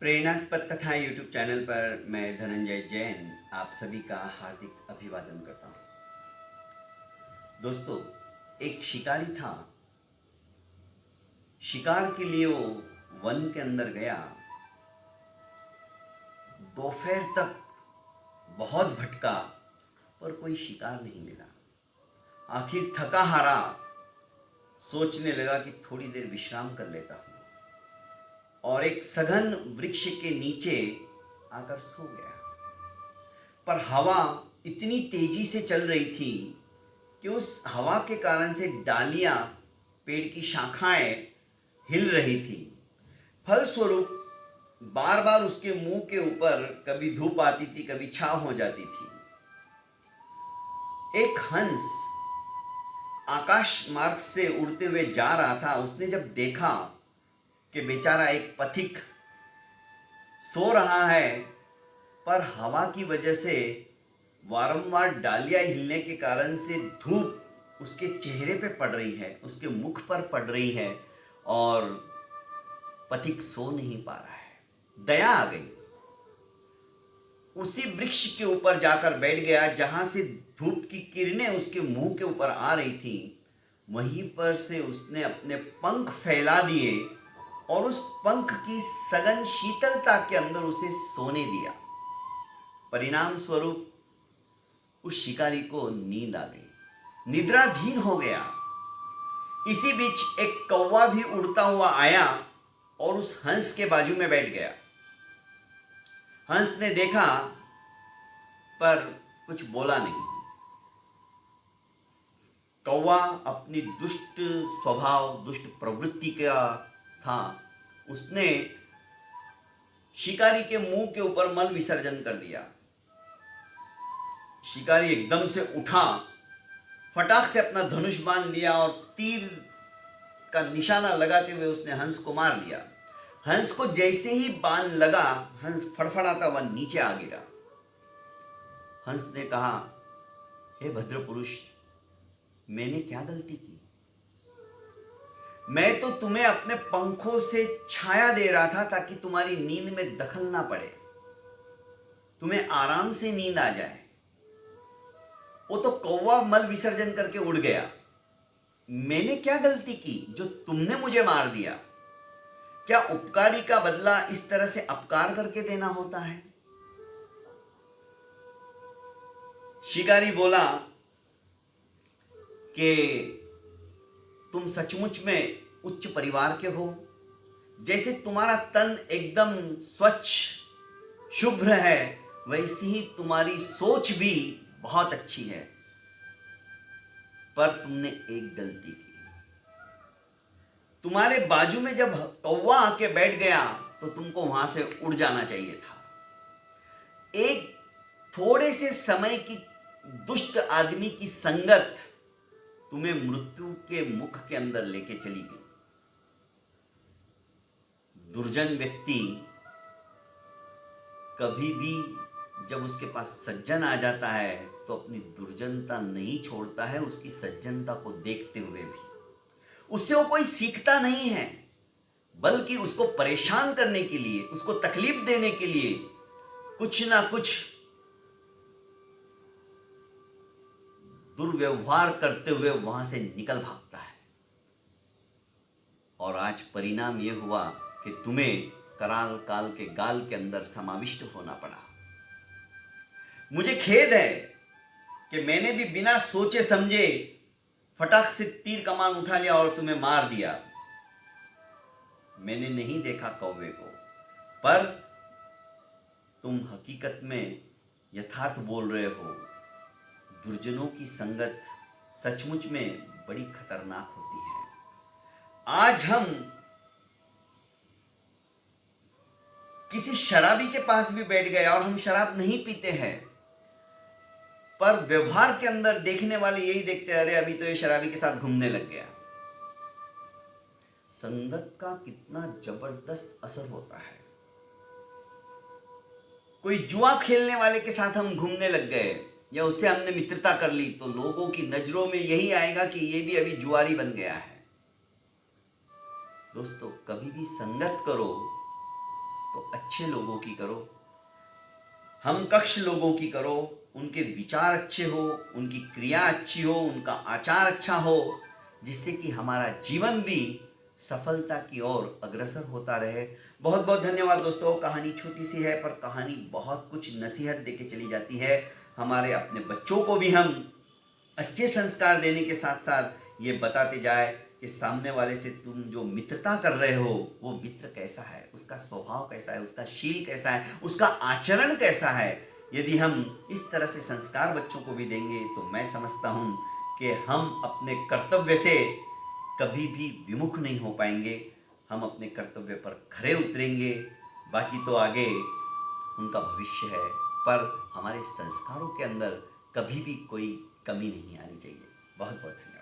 प्रेरणास्पद कथाएं YouTube channel पर मैं धनंजय जैन आप सभी का हार्दिक अभिवादन करता हूं। दोस्तों, एक शिकारी था। शिकार के लिए वो वन के अंदर गया। दोपहर तक बहुत भटका पर कोई शिकार नहीं मिला। आखिर थका हारा सोचने लगा कि थोड़ी देर विश्राम कर लेता हूं और एक सघन वृक्ष के नीचे आकर सो गया। पर हवा इतनी तेजी से चल रही थी कि उस हवा के कारण से डालियां, पेड़ की शाखाएं हिल रही थी। फलस्वरूप बार बार उसके मुंह के ऊपर कभी धूप आती थी, कभी छांव हो जाती थी। एक हंस आकाश मार्ग से उड़ते हुए जा रहा था। उसने जब देखा कि बेचारा एक पथिक सो रहा है पर हवा की वजह से वारंवार डालियां हिलने के कारण से धूप उसके चेहरे पे पड़ रही है, उसके मुख पर पड़ रही है और पथिक सो नहीं पा रहा है। दया आ गई। उसी वृक्ष के ऊपर जाकर बैठ गया जहां से धूप की किरणें उसके मुंह के ऊपर आ रही थी। वहीं पर से उसने अपने पंख फैला दिए और उस पंख की सघन शीतलता के अंदर उसे सोने दिया। परिणाम स्वरूप उस शिकारी को नींद आ गई, निद्राधीन हो गया। इसी बीच एक कौवा भी उड़ता हुआ आया और उस हंस के बाजू में बैठ गया। हंस ने देखा पर कुछ बोला नहीं। कौवा अपनी दुष्ट स्वभाव, दुष्ट प्रवृत्ति का था। उसने शिकारी के मुंह के ऊपर मल विसर्जन कर दिया। शिकारी एकदम से उठा, फटाक से अपना धनुष बांध लिया और तीर का निशाना लगाते हुए उसने हंस को मार दिया। हंस को जैसे ही बाण लगा, हंस फड़फड़ाता हुआ नीचे आ गिरा। हंस ने कहा, हे भद्र पुरुष, मैंने क्या गलती की? मैं तो तुम्हें अपने पंखों से छाया दे रहा था ताकि तुम्हारी नींद में दखल ना पड़े, तुम्हें आराम से नींद आ जाए। वो तो कौवा मल विसर्जन करके उड़ गया। मैंने क्या गलती की जो तुमने मुझे मार दिया? क्या उपकारी का बदला इस तरह से अपकार करके देना होता है? शिकारी बोला कि तुम सचमुच में उच्च परिवार के हो। जैसे तुम्हारा तन एकदम स्वच्छ शुभ्र है, वैसी ही तुम्हारी सोच भी बहुत अच्छी है। पर तुमने एक गलती की। तुम्हारे बाजू में जब कौवा आके बैठ गया तो तुमको वहां से उड़ जाना चाहिए था। एक थोड़े से समय की दुष्ट आदमी की संगत तुम्हें मृत्यु के मुख के अंदर लेके चली गई। दुर्जन व्यक्ति कभी भी जब उसके पास सज्जन आ जाता है तो अपनी दुर्जनता नहीं छोड़ता है, उसकी सज्जनता को देखते हुए भी। उससे वो कोई सीखता नहीं है, बल्कि उसको परेशान करने के लिए, उसको तकलीफ देने के लिए कुछ ना कुछ दुर्व्यवहार करते हुए वहां से निकल भागता है। और आज परिणाम यह हुआ कि तुम्हें कराल काल के गाल के अंदर समाविष्ट होना पड़ा। मुझे खेद है कि मैंने भी बिना सोचे समझे फटाक से तीर कमान उठा लिया और तुम्हें मार दिया। मैंने नहीं देखा कौवे को, पर तुम हकीकत में यथार्थ बोल रहे हो। दुर्जनों की संगत सचमुच में बड़ी खतरनाक होती है। आज हम किसी शराबी के पास भी बैठ गए और हम शराब नहीं पीते हैं, पर व्यवहार के अंदर देखने वाले यही देखते हैं, अरे अभी तो ये शराबी के साथ घूमने लग गया। संगत का कितना जबरदस्त असर होता है। कोई जुआ खेलने वाले के साथ हम घूमने लग गए या उससे हमने मित्रता कर ली तो लोगों की नजरों में यही आएगा कि ये भी अभी जुआरी बन गया है। दोस्तों, कभी भी संगत करो तो अच्छे लोगों की करो, हम कक्ष लोगों की करो, उनके विचार अच्छे हो, उनकी क्रिया अच्छी हो, उनका आचार अच्छा हो, जिससे कि हमारा जीवन भी सफलता की ओर अग्रसर होता रहे। बहुत बहुत धन्यवाद दोस्तों। कहानी छोटी सी है पर कहानी बहुत कुछ नसीहत देके चली जाती है। हमारे अपने बच्चों को भी हम अच्छे संस्कार देने के साथ साथ ये बताते जाए कि सामने वाले से तुम जो मित्रता कर रहे हो वो मित्र कैसा है, उसका स्वभाव कैसा है, उसका शील कैसा है, उसका आचरण कैसा है। यदि हम इस तरह से संस्कार बच्चों को भी देंगे तो मैं समझता हूँ कि हम अपने कर्तव्य से कभी भी विमुख नहीं हो पाएंगे, हम अपने कर्तव्य पर खरे उतरेंगे। बाकी तो आगे उनका भविष्य है, पर हमारे संस्कारों के अंदर कभी भी कोई कमी नहीं आनी चाहिए। बहुत बहुत धन्यवाद।